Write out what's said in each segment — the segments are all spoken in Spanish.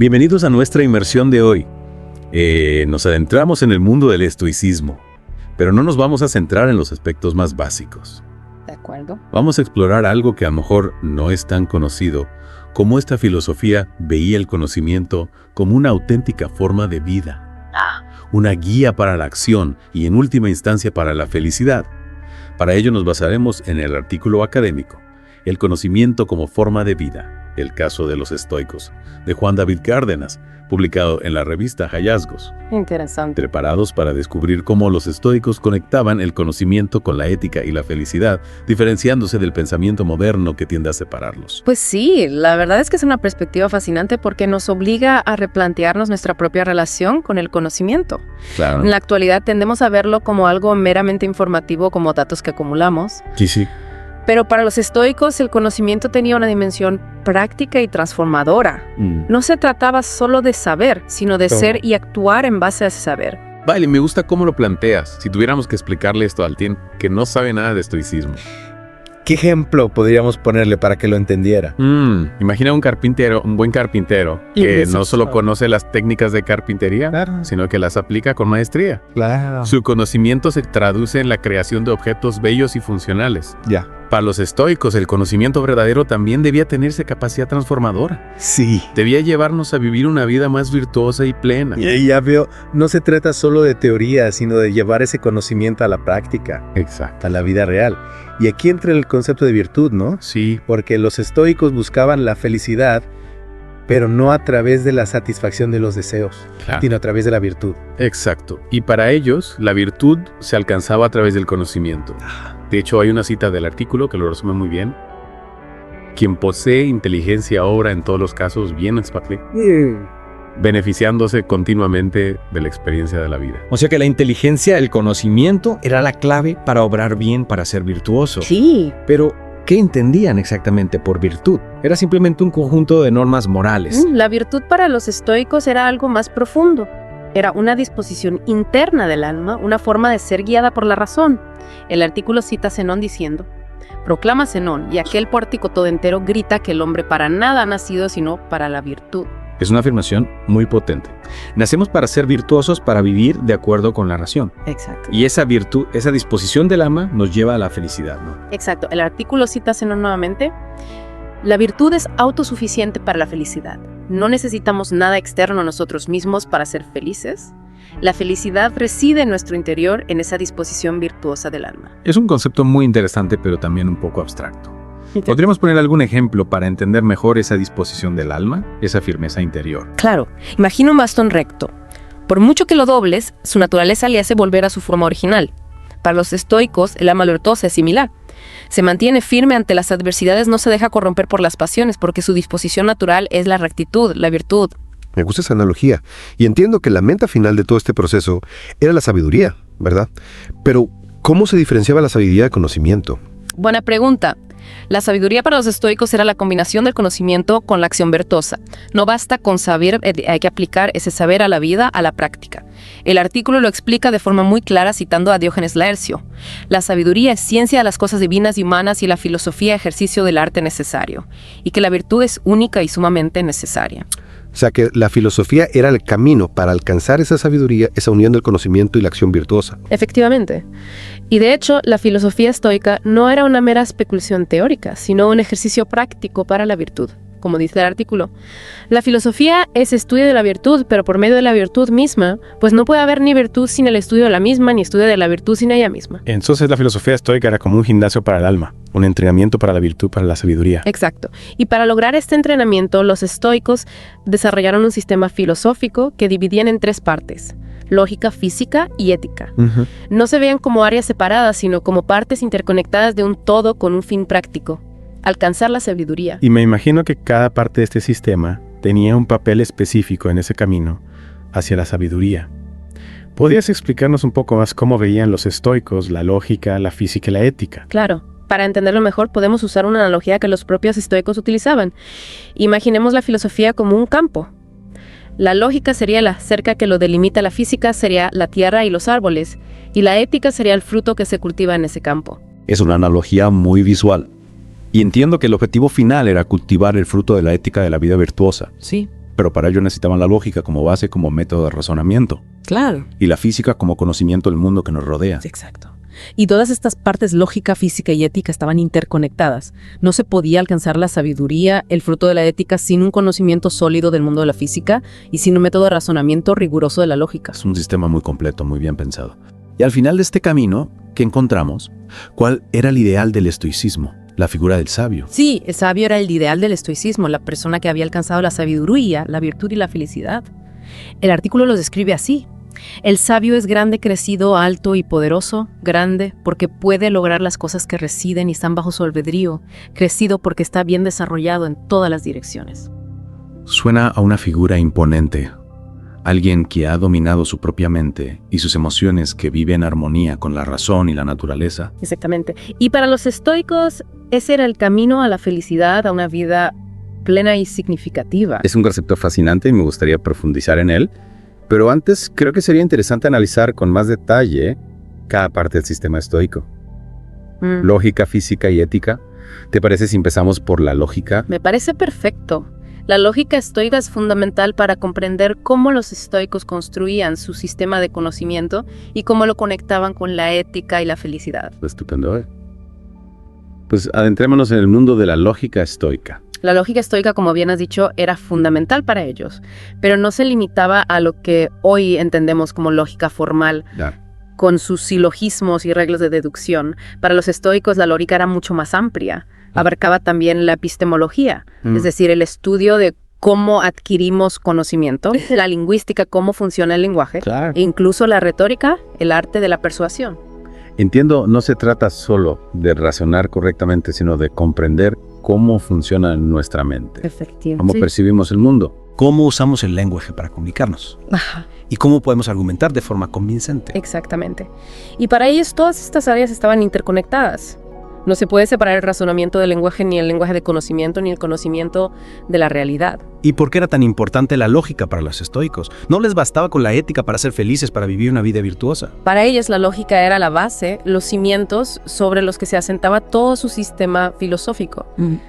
Bienvenidos a nuestra inmersión de hoy. Nos adentramos en el mundo del estoicismo, pero no nos vamos a centrar en los aspectos más básicos. De acuerdo. Vamos a explorar algo que a lo mejor no es tan conocido, cómo esta filosofía veía el conocimiento como una auténtica forma de vida, una guía para la acción y en última instancia para la felicidad. Para ello nos basaremos en el artículo académico, El conocimiento como forma de vida, el caso de los estoicos, de Juan David Cárdenas, publicado en la revista Hallazgos. Interesante. Preparados para descubrir cómo los estoicos conectaban el conocimiento con la ética y la felicidad, diferenciándose del pensamiento moderno que tiende a separarlos. Pues sí, la verdad es que es una perspectiva fascinante porque nos obliga a replantearnos nuestra propia relación con el conocimiento. Claro. En la actualidad tendemos a verlo como algo meramente informativo, como datos que acumulamos. Sí. Pero para los estoicos el conocimiento tenía una dimensión práctica y transformadora. No se trataba solo de saber, sino de ser y actuar en base a ese saber. Vale, me gusta cómo lo planteas. Si tuviéramos que explicarle esto al Tien, que no sabe nada de estoicismo. ¿Qué ejemplo podríamos ponerle para que lo entendiera? Imagina un buen carpintero, que no solo conoce las técnicas de carpintería, sino que las aplica con maestría. Claro. Su conocimiento se traduce en la creación de objetos bellos y funcionales. Ya. Para los estoicos, el conocimiento verdadero también debía tener esa capacidad transformadora. Sí. Debía llevarnos a vivir una vida más virtuosa y plena. Y ya veo, no se trata solo de teoría, sino de llevar ese conocimiento a la práctica, Exacto. a la vida real. Y aquí entra el concepto de virtud, ¿no? Sí. Porque los estoicos buscaban la felicidad, pero no a través de la satisfacción de los deseos, Claro. sino a través de la virtud. Exacto. Y para ellos, la virtud se alcanzaba a través del conocimiento. De hecho, hay una cita del artículo que lo resume muy bien. Quien posee inteligencia obra en todos los casos bien, beneficiándose continuamente de la experiencia de la vida. O sea que la inteligencia, el conocimiento, era la clave para obrar bien, para ser virtuoso. Sí. Pero, ¿qué entendían exactamente por virtud? Era simplemente un conjunto de normas morales. La virtud para los estoicos era algo más profundo. Era una disposición interna del alma, una forma de ser guiada por la razón. El artículo cita a Zenón diciendo: proclama Zenón, y aquel pórtico todo entero grita que el hombre para nada ha nacido sino para la virtud. Es una afirmación muy potente. Nacemos para ser virtuosos, para vivir de acuerdo con la razón. Exacto. Y esa virtud, esa disposición del alma nos lleva a la felicidad, ¿no? Exacto. El artículo cita a Zenón nuevamente. La virtud es autosuficiente para la felicidad. No necesitamos nada externo a nosotros mismos para ser felices. La felicidad reside en nuestro interior, en esa disposición virtuosa del alma. Es un concepto muy interesante, pero también un poco abstracto. ¿Podríamos poner algún ejemplo para entender mejor esa disposición del alma, esa firmeza interior? Claro, imagina un bastón recto. Por mucho que lo dobles, su naturaleza le hace volver a su forma original. Para los estoicos, el alma virtuosa es similar. Se mantiene firme ante las adversidades, no se deja corromper por las pasiones, porque su disposición natural es la rectitud, la virtud. Me gusta esa analogía, y entiendo que la meta final de todo este proceso era la sabiduría, ¿verdad? Pero, ¿cómo se diferenciaba la sabiduría del conocimiento? Buena pregunta. La sabiduría para los estoicos era la combinación del conocimiento con la acción virtuosa. No basta con saber, hay que aplicar ese saber a la vida, a la práctica. El artículo lo explica de forma muy clara citando a Diógenes Laercio. La sabiduría es ciencia de las cosas divinas y humanas y la filosofía ejercicio del arte necesario. Y que la virtud es única y sumamente necesaria. O sea que la filosofía era el camino para alcanzar esa sabiduría, esa unión del conocimiento y la acción virtuosa. Efectivamente. Y de hecho, la filosofía estoica no era una mera especulación teórica, sino un ejercicio práctico para la virtud. Como dice el artículo, la filosofía es estudio de la virtud, pero por medio de la virtud misma, pues no puede haber ni virtud sin el estudio de la misma, ni estudio de la virtud sin ella misma. Entonces la filosofía estoica era como un gimnasio para el alma, un entrenamiento para la virtud, para la sabiduría. Exacto. Y para lograr este entrenamiento, los estoicos desarrollaron un sistema filosófico que dividían en 3 partes: lógica, física y ética. No se veían como áreas separadas, sino como partes interconectadas de un todo con un fin práctico: alcanzar la sabiduría. Y me imagino que cada parte de este sistema tenía un papel específico en ese camino hacia la sabiduría. ¿Podrías explicarnos un poco más cómo veían los estoicos la lógica, la física y la ética? Claro. Para entenderlo mejor, podemos usar una analogía que los propios estoicos utilizaban. Imaginemos la filosofía como un campo. La lógica sería la cerca que lo delimita, la física sería la tierra y los árboles, y la ética sería el fruto que se cultiva en ese campo. Es una analogía muy visual. Y entiendo que el objetivo final era cultivar el fruto de la ética de la vida virtuosa. Sí. Pero para ello necesitaban la lógica como base, como método de razonamiento, Claro. y la física como conocimiento del mundo que nos rodea. Exacto. Y todas estas partes, lógica, física y ética, estaban interconectadas. No se podía alcanzar la sabiduría, el fruto de la ética, sin un conocimiento sólido del mundo de la física y sin un método de razonamiento riguroso de la lógica. Es un sistema muy completo, muy bien pensado. Y al final de este camino, ¿qué encontramos? ¿Cuál era el ideal del estoicismo? La figura del sabio. Sí, el sabio era el ideal del estoicismo, la persona que había alcanzado la sabiduría, la virtud y la felicidad. El artículo los describe así. El sabio es grande, crecido, alto y poderoso, grande porque puede lograr las cosas que residen y están bajo su albedrío, crecido porque está bien desarrollado en todas las direcciones. Suena a una figura imponente. Alguien que ha dominado su propia mente y sus emociones, que vive en armonía con la razón y la naturaleza. Exactamente. Y para los estoicos, ese era el camino a la felicidad, a una vida plena y significativa. Es un concepto fascinante y me gustaría profundizar en él, pero antes creo que sería interesante analizar con más detalle cada parte del sistema estoico. Lógica, física y ética. ¿Te parece si empezamos por la lógica? Me parece perfecto. La lógica estoica es fundamental para comprender cómo los estoicos construían su sistema de conocimiento y cómo lo conectaban con la ética y la felicidad. Estupendo, ¿eh? Pues adentrémonos en el mundo de la lógica estoica. La lógica estoica, como bien has dicho, era fundamental para ellos, pero no se limitaba a lo que hoy entendemos como lógica formal, con sus silogismos y reglas de deducción. Para los estoicos la lógica era mucho más amplia. Abarcaba también la epistemología, es decir, el estudio de cómo adquirimos conocimiento, la lingüística, cómo funciona el lenguaje, e incluso la retórica, el arte de la persuasión. Entiendo, no se trata solo de razonar correctamente, sino de comprender cómo funciona nuestra mente, Efectivamente. cómo percibimos el mundo. Cómo usamos el lenguaje para comunicarnos Ajá, y cómo podemos argumentar de forma convincente. exactamente. Y para ellos todas estas áreas estaban interconectadas. No se puede separar el razonamiento del lenguaje, ni el lenguaje de conocimiento, ni el conocimiento de la realidad. ¿Y por qué era tan importante la lógica para los estoicos? ¿No les bastaba con la ética para ser felices, para vivir una vida virtuosa? Para ellos la lógica era la base, los cimientos sobre los que se asentaba todo su sistema filosófico.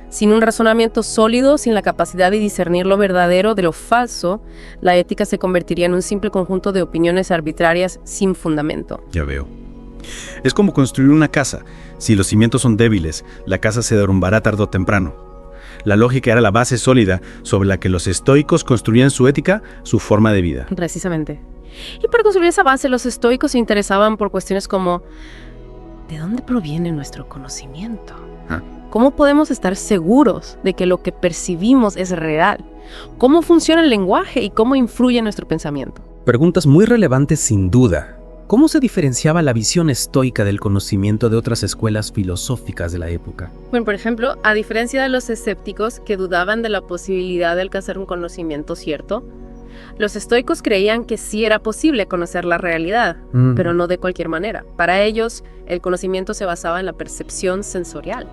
Sin un razonamiento sólido, sin la capacidad de discernir lo verdadero de lo falso, la ética se convertiría en un simple conjunto de opiniones arbitrarias sin fundamento. Ya veo. Es como construir una casa. Si los cimientos son débiles, la casa se derrumbará tarde o temprano. La lógica era la base sólida sobre la que los estoicos construían su ética, su forma de vida. Precisamente. Y para construir esa base, los estoicos se interesaban por cuestiones como ¿de dónde proviene nuestro conocimiento? ¿Cómo podemos estar seguros de que lo que percibimos es real? ¿Cómo funciona el lenguaje y cómo influye en nuestro pensamiento? Preguntas muy relevantes sin duda. ¿Cómo se diferenciaba la visión estoica del conocimiento de otras escuelas filosóficas de la época? Bueno, por ejemplo, a diferencia de los escépticos que dudaban de la posibilidad de alcanzar un conocimiento cierto, los estoicos creían que sí era posible conocer la realidad, pero no de cualquier manera. Para ellos, el conocimiento se basaba en la percepción sensorial,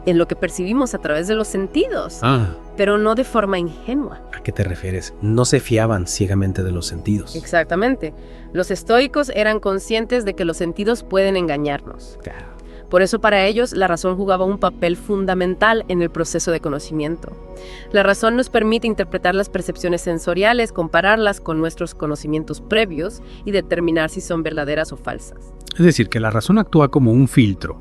en lo que percibimos a través de los sentidos, pero no de forma ingenua. ¿A qué te refieres? No se fiaban ciegamente de los sentidos. Exactamente. Los estoicos eran conscientes de que los sentidos pueden engañarnos. Por eso para ellos la razón jugaba un papel fundamental en el proceso de conocimiento. La razón nos permite interpretar las percepciones sensoriales, compararlas con nuestros conocimientos previos y determinar si son verdaderas o falsas. Es decir, que la razón actúa como un filtro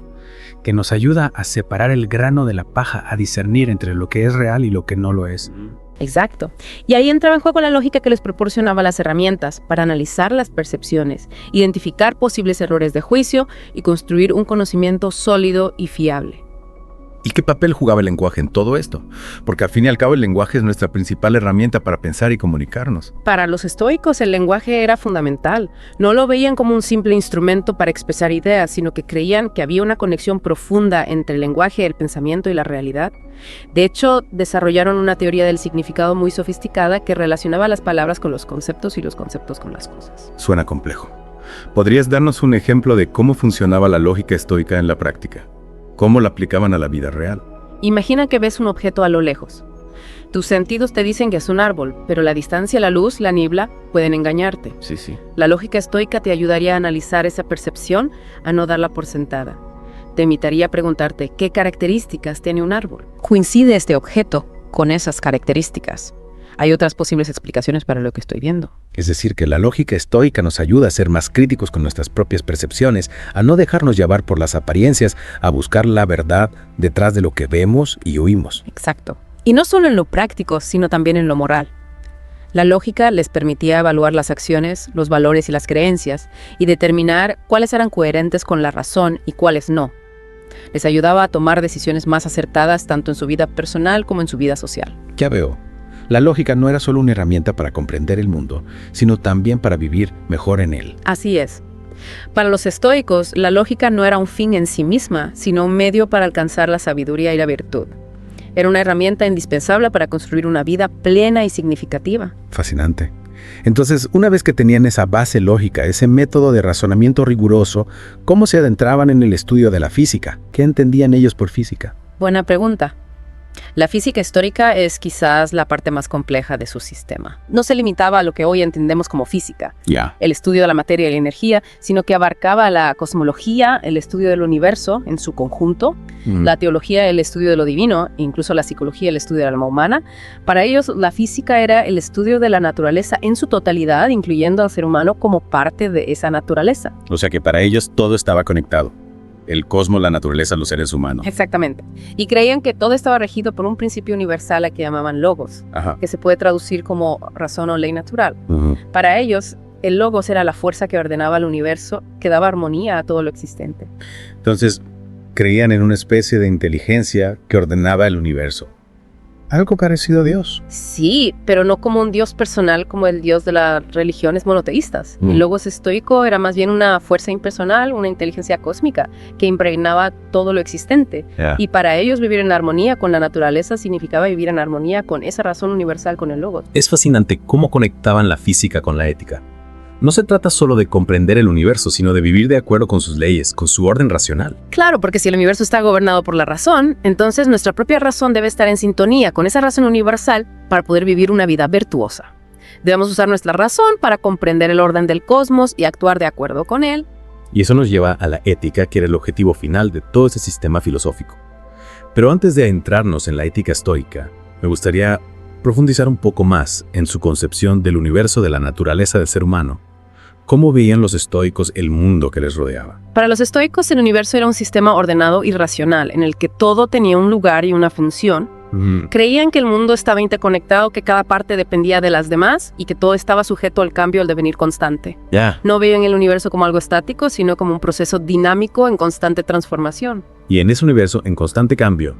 que nos ayuda a separar el grano de la paja, a discernir entre lo que es real y lo que no lo es. Exacto. Y ahí entraba en juego la lógica que les proporcionaba las herramientas para analizar las percepciones, identificar posibles errores de juicio y construir un conocimiento sólido y fiable. ¿Y qué papel jugaba el lenguaje en todo esto? Porque al fin y al cabo el lenguaje es nuestra principal herramienta para pensar y comunicarnos. Para los estoicos el lenguaje era fundamental. No lo veían como un simple instrumento para expresar ideas, sino que creían que había una conexión profunda entre el lenguaje, el pensamiento y la realidad. De hecho, desarrollaron una teoría del significado muy sofisticada que relacionaba las palabras con los conceptos y los conceptos con las cosas. Suena complejo. ¿Podrías darnos un ejemplo de cómo funcionaba la lógica estoica en la práctica? ¿Cómo la aplicaban a la vida real? Imagina que ves un objeto a lo lejos. Tus sentidos te dicen que es un árbol, pero la distancia, la luz, la niebla pueden engañarte. Sí. La lógica estoica te ayudaría a analizar esa percepción, a no darla por sentada. Te invitaría a preguntarte qué características tiene un árbol. ¿Coincide este objeto con esas características? Hay otras posibles explicaciones para lo que estoy viendo. Es decir, que la lógica estoica nos ayuda a ser más críticos con nuestras propias percepciones, a no dejarnos llevar por las apariencias, a buscar la verdad detrás de lo que vemos y oímos. Exacto. Y no solo en lo práctico, sino también en lo moral. La lógica les permitía evaluar las acciones, los valores y las creencias, y determinar cuáles eran coherentes con la razón y cuáles no. Les ayudaba a tomar decisiones más acertadas tanto en su vida personal como en su vida social. Ya veo. La lógica no era solo una herramienta para comprender el mundo, sino también para vivir mejor en él. Así es. Para los estoicos, la lógica no era un fin en sí misma, sino un medio para alcanzar la sabiduría y la virtud. Era una herramienta indispensable para construir una vida plena y significativa. Fascinante. Entonces, una vez que tenían esa base lógica, ese método de razonamiento riguroso, ¿cómo se adentraban en el estudio de la física? ¿Qué entendían ellos por física? Buena pregunta. La física histórica es quizás la parte más compleja de su sistema. No se limitaba a lo que hoy entendemos como física, el estudio de la materia y la energía, sino que abarcaba la cosmología, el estudio del universo en su conjunto, la teología, el estudio de lo divino, incluso la psicología, el estudio del alma humana. Para ellos, la física era el estudio de la naturaleza en su totalidad, incluyendo al ser humano como parte de esa naturaleza. O sea que para ellos todo estaba conectado. El cosmos, la naturaleza, los seres humanos. Exactamente. Y creían que todo estaba regido por un principio universal al que llamaban logos, que se puede traducir como razón o ley natural. Para ellos, el logos era la fuerza que ordenaba el universo, que daba armonía a todo lo existente. Entonces, creían en una especie de inteligencia que ordenaba el universo. Algo parecido a Dios. Sí, pero no como un Dios personal como el Dios de las religiones monoteístas. El logos estoico era más bien una fuerza impersonal, una inteligencia cósmica que impregnaba todo lo existente. Y para ellos vivir en armonía con la naturaleza significaba vivir en armonía con esa razón universal, con el logos. Es fascinante cómo conectaban la física con la ética. No se trata solo de comprender el universo, sino de vivir de acuerdo con sus leyes, con su orden racional. Claro, porque si el universo está gobernado por la razón, entonces nuestra propia razón debe estar en sintonía con esa razón universal para poder vivir una vida virtuosa. Debemos usar nuestra razón para comprender el orden del cosmos y actuar de acuerdo con él. Y eso nos lleva a la ética, que era el objetivo final de todo ese sistema filosófico. Pero antes de adentrarnos en la ética estoica, me gustaría profundizar un poco más en su concepción del universo, de la naturaleza del ser humano. ¿Cómo veían los estoicos el mundo que les rodeaba? Para los estoicos, el universo era un sistema ordenado y racional, en el que todo tenía un lugar y una función. Creían que el mundo estaba interconectado, que cada parte dependía de las demás y que todo estaba sujeto al cambio, al devenir constante. No veían el universo como algo estático, sino como un proceso dinámico en constante transformación. Y en ese universo en constante cambio,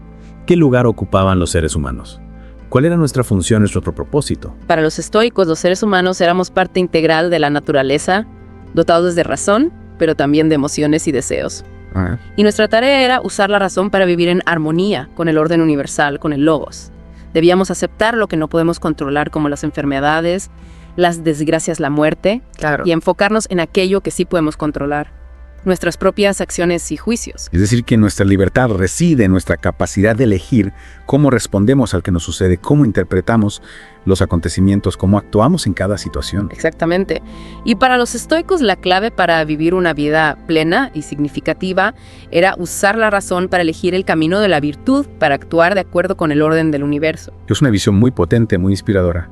¿qué lugar ocupaban los seres humanos? ¿Cuál era nuestra función, nuestro propósito? Para los estoicos, los seres humanos éramos parte integral de la naturaleza, dotados de razón, pero también de emociones y deseos. Y nuestra tarea era usar la razón para vivir en armonía con el orden universal, con el logos. Debíamos aceptar lo que no podemos controlar, como las enfermedades, las desgracias, la muerte, y enfocarnos en aquello que sí podemos controlar, nuestras propias acciones y juicios. Es decir, que nuestra libertad reside en nuestra capacidad de elegir cómo respondemos al que nos sucede, cómo interpretamos los acontecimientos, cómo actuamos en cada situación. Exactamente. Y para los estoicos, la clave para vivir una vida plena y significativa era usar la razón para elegir el camino de la virtud, para actuar de acuerdo con el orden del universo. Es una visión muy potente, muy inspiradora.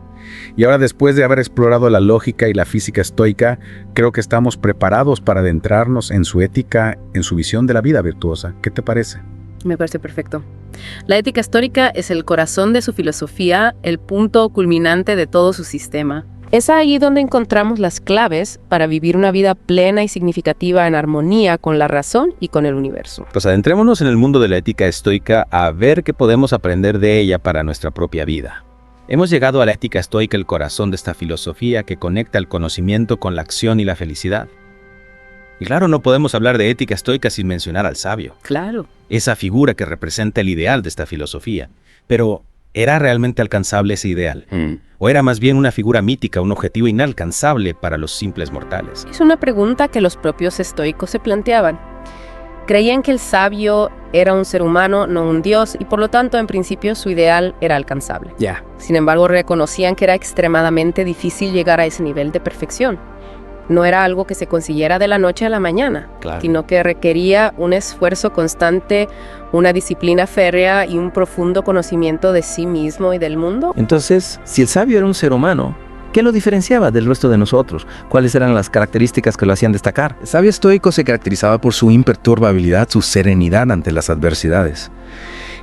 Y ahora, después de haber explorado la lógica y la física estoica, creo que estamos preparados para adentrarnos en su ética, en su visión de la vida virtuosa. ¿Qué te parece? Me parece perfecto. La ética estoica es el corazón de su filosofía, el punto culminante de todo su sistema. Es ahí donde encontramos las claves para vivir una vida plena y significativa en armonía con la razón y con el universo. Pues adentrémonos en el mundo de la ética estoica a ver qué podemos aprender de ella para nuestra propia vida. Hemos llegado a la ética estoica, el corazón de esta filosofía que conecta el conocimiento con la acción y la felicidad. Y claro, no podemos hablar de ética estoica sin mencionar al sabio. Claro. Esa figura que representa el ideal de esta filosofía. Pero, ¿era realmente alcanzable ese ideal? ¿O era más bien una figura mítica, un objetivo inalcanzable para los simples mortales? Es una pregunta que los propios estoicos se planteaban. Creían que el sabio era un ser humano, no un dios, y por lo tanto, en principio, su ideal era alcanzable. Sin embargo, reconocían que era extremadamente difícil llegar a ese nivel de perfección. no era algo que se consiguiera de la noche a la mañana, sino que requería un esfuerzo constante, una disciplina férrea y un profundo conocimiento de sí mismo y del mundo. Entonces, si el sabio era un ser humano, ¿qué lo diferenciaba del resto de nosotros? ¿Cuáles eran las características que lo hacían destacar? El sabio estoico se caracterizaba por su imperturbabilidad, su serenidad ante las adversidades.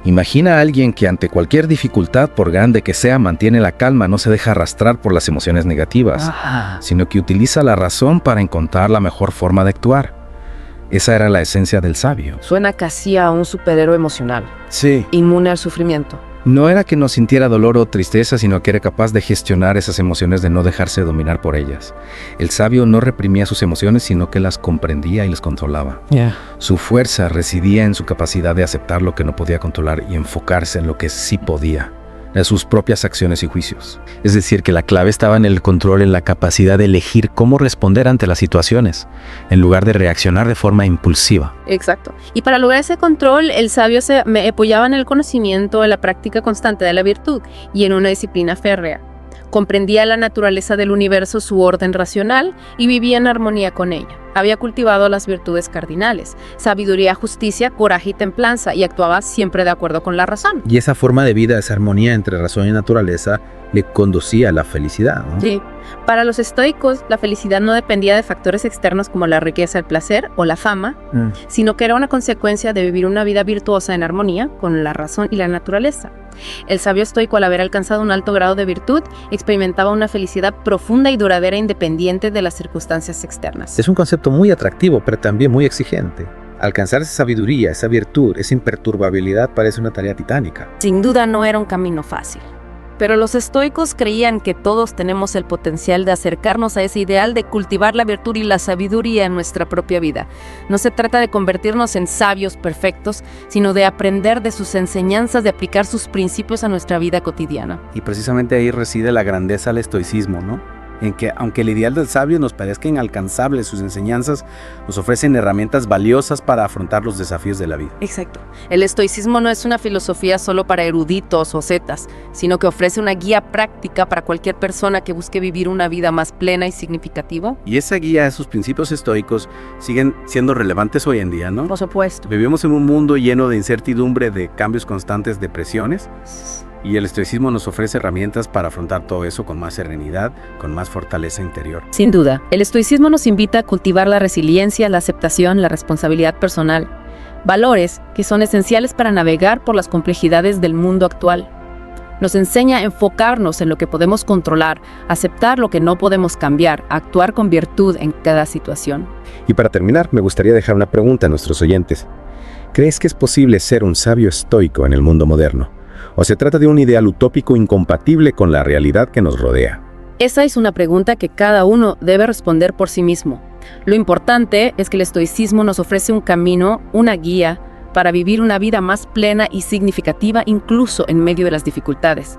Imagina a alguien que ante cualquier dificultad, por grande que sea, mantiene la calma, no se deja arrastrar por las emociones negativas, sino que utiliza la razón para encontrar la mejor forma de actuar. Esa era la esencia del sabio. Suena casi a un superhéroe emocional, Sí. inmune al sufrimiento. No era que no sintiera dolor o tristeza, sino que era capaz de gestionar esas emociones, de no dejarse dominar por ellas. El sabio no reprimía sus emociones, sino que las comprendía y las controlaba. Su fuerza residía en su capacidad de aceptar lo que no podía controlar y enfocarse en lo que sí podía, en sus propias acciones y juicios. Es decir, que la clave estaba en el control, en la capacidad de elegir cómo responder ante las situaciones, en lugar de reaccionar de forma impulsiva. Exacto. Y para lograr ese control, el sabio se apoyaba en el conocimiento, en la práctica constante de la virtud y en una disciplina férrea. Comprendía la naturaleza del universo, su orden racional, y vivía en armonía con ella. Había cultivado las virtudes cardinales: sabiduría, justicia, coraje y templanza, y actuaba siempre de acuerdo con la razón. Y esa forma de vida, esa armonía entre razón y naturaleza, le conducía a la felicidad, ¿no? Sí. Para los estoicos, la felicidad no dependía de factores externos como la riqueza, el placer o la fama, sino que era una consecuencia de vivir una vida virtuosa en armonía con la razón y la naturaleza. El sabio estoico, al haber alcanzado un alto grado de virtud, experimentaba una felicidad profunda y duradera independiente de las circunstancias externas. Es un concepto muy atractivo, pero también muy exigente. Alcanzar esa sabiduría, esa virtud, esa imperturbabilidad parece una tarea titánica. Sin duda no era un camino fácil. Pero los estoicos creían que todos tenemos el potencial de acercarnos a ese ideal de cultivar la virtud y la sabiduría en nuestra propia vida. No se trata de convertirnos en sabios perfectos, sino de aprender de sus enseñanzas, de aplicar sus principios a nuestra vida cotidiana. Y precisamente ahí reside la grandeza del estoicismo, ¿no? En que, aunque el ideal del sabio nos parezca inalcanzable, sus enseñanzas nos ofrecen herramientas valiosas para afrontar los desafíos de la vida. Exacto. El estoicismo no es una filosofía solo para eruditos o zetas, sino que ofrece una guía práctica para cualquier persona que busque vivir una vida más plena y significativa. Y esa guía, esos principios estoicos, siguen siendo relevantes hoy en día, ¿no? Por supuesto. Vivimos en un mundo lleno de incertidumbre, de cambios constantes, de presiones. Y el estoicismo nos ofrece herramientas para afrontar todo eso con más serenidad, con más fortaleza interior. Sin duda, el estoicismo nos invita a cultivar la resiliencia, la aceptación, la responsabilidad personal, valores que son esenciales para navegar por las complejidades del mundo actual. Nos enseña a enfocarnos en lo que podemos controlar, aceptar lo que no podemos cambiar, a actuar con virtud en cada situación. Y para terminar, me gustaría dejar una pregunta a nuestros oyentes. ¿Crees que es posible ser un sabio estoico en el mundo moderno? ¿O se trata de un ideal utópico incompatible con la realidad que nos rodea? Esa es una pregunta que cada uno debe responder por sí mismo. Lo importante es que el estoicismo nos ofrece un camino, una guía, para vivir una vida más plena y significativa incluso en medio de las dificultades.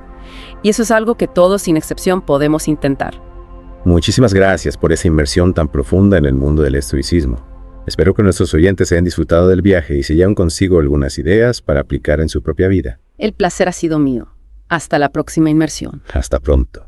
Y eso es algo que todos, sin excepción, podemos intentar. Muchísimas gracias por esa inmersión tan profunda en el mundo del estoicismo. Espero que nuestros oyentes hayan disfrutado del viaje y se lleven consigo algunas ideas para aplicar en su propia vida. El placer ha sido mío. Hasta la próxima inmersión. Hasta pronto.